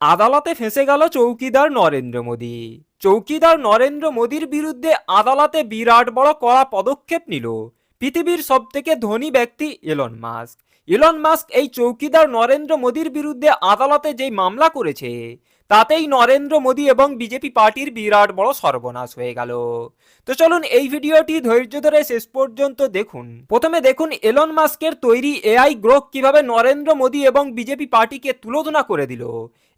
আদালতে ফেঁসে গেল চৌকিদার নরেন্দ্র মোদী। চৌকিদার নরেন্দ্র মোদীর বিরুদ্ধে আদালতে বিরাট বড় কড়া পদক্ষেপ নিল পৃথিবীর সবথেকে ধনী ব্যক্তি এলন মাস্ক। এলন মাস্ক এই চৌকিদার নরেন্দ্র মোদীর বিরুদ্ধে আদালতে যেই মামলা করেছে তাতেই নরেন্দ্র মোদী এবং বিজেপি পার্টির বিরাট বড় সর্বনাশ হয়ে গেল। তো চলুন এই ভিডিওটি ধৈর্য ধরে শেষ পর্যন্ত দেখুন। প্রথমে দেখুন এলন মাস্কের তৈরি এআই গ্রোক কিভাবে নরেন্দ্র মোদী এবং বিজেপি পার্টিকে তুলোধনা করে দিল,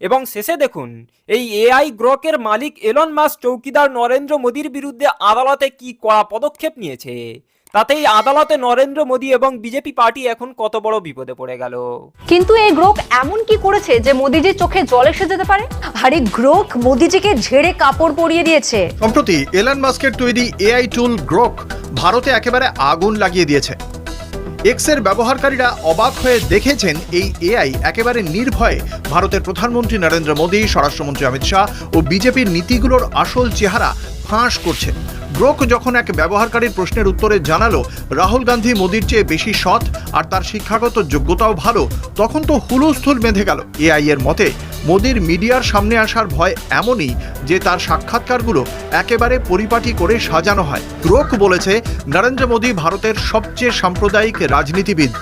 এবং শেষে দেখুন এই এআই গ্রোকের মালিক এলন মাস্ক চৌকিদার নরেন্দ্র মোদীর বিরুদ্ধে আদালতে কি কড়া পদক্ষেপ নিয়েছে। তাতেই আদালতে নরেন্দ্র মোদী এবং বিজেপি পার্টি এখন কত বড় বিপদে পড়ে গেল। কিন্তু এই গ্রোক এমন কি করেছে যে মোদিজির চোখে জল এসে যেতে পারে? আর এই গ্রোক মোদিজিকে ঝেড়ে কাপড় পরিয়ে দিয়েছে। সম্প্রতি এলন মাস্কের তৈরি এআই টুল গ্রোক ভারতে একেবারে আগুন লাগিয়ে দিয়েছে। এক্সের ব্যবহারকারীরা অবাক হয়ে দেখেছেন এই এআই একেবারে নির্ভয়ে ভারতের প্রধানমন্ত্রী নরেন্দ্র মোদী, স্বরাষ্ট্রমন্ত্রী অমিত শাহ ও বিজেপির নীতিগুলোর আসল চেহারা ফাঁস করছে। গ্রোক যখন এক ব্যবহারকারীর প্রশ্নের উত্তরে জানালো রাহুল গান্ধী মোদির চেয়ে বেশি সৎ আর তার শিক্ষাগত যোগ্যতাও ভালো, তখন তো হুলস্থুল বেঁধে গেল। এআই এর মতে মোদির মিডিয়ার সামনে আসার ভয় এমনই যে তার সাক্ষাৎকারগুলো একেবারে পরিপাটি করে সাজানো হয়। গ্রোক বলেছে নরেন্দ্র মোদী ভারতের সবচেয়ে সাম্প্রদায়িক রাজনীতিবিদ।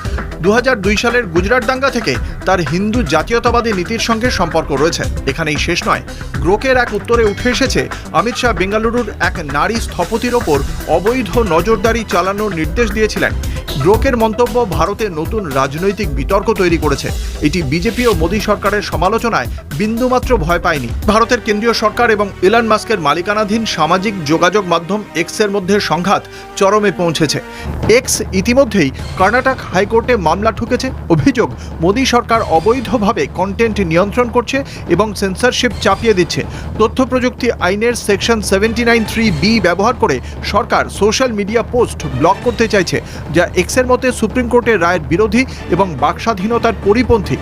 2002 সালের গুজরাট দাঙ্গা থেকে তার হিন্দু জাতীয়তাবাদী নীতির সঙ্গে সম্পর্ক রয়েছে। এখানেই শেষ নয়, গ্রোকের এক উত্তরে উঠে এসেছে অমিত শাহ বেঙ্গালুরুর এক নারী স্থপতির ওপর অবৈধ নজরদারি চালানোর নির্দেশ দিয়েছিলেন। গ্রোকের মন্তব্য ভারতে নতুন রাজনৈতিক বিতর্ক তৈরি করেছে। এটি বিজেপি ও মোদী সরকারের সমালোচনায় বিন্দুমাত্র ভয় পায়নি। ভারতের কেন্দ্রীয় সরকার এবং এলন মাস্কের মালিকানাধীন সামাজিক যোগাযোগ মাধ্যম এক্সের মধ্যে সংঘাত চরমে পৌঁছেছে। এক্স ইতিমধ্যেই কর্ণাটক হাইকোর্টে মামলা ঠুকেছে। অভিযোগ, মোদী সরকার অবৈধভাবে কন্টেন্ট নিয়ন্ত্রণ করছে এবং সেন্সরশিপ চাপিয়ে দিচ্ছে। তথ্য প্রযুক্তি আইনের সেকশন 79(3)(b ব্যবহার করে সরকার সোশ্যাল মিডিয়া পোস্ট ব্লক করতে চাইছে, যা এক্সের মতে সুপ্রিম কোর্টের রায়ের বিরোধী এবং বাকস্বাধীনতার পরিপন্থী।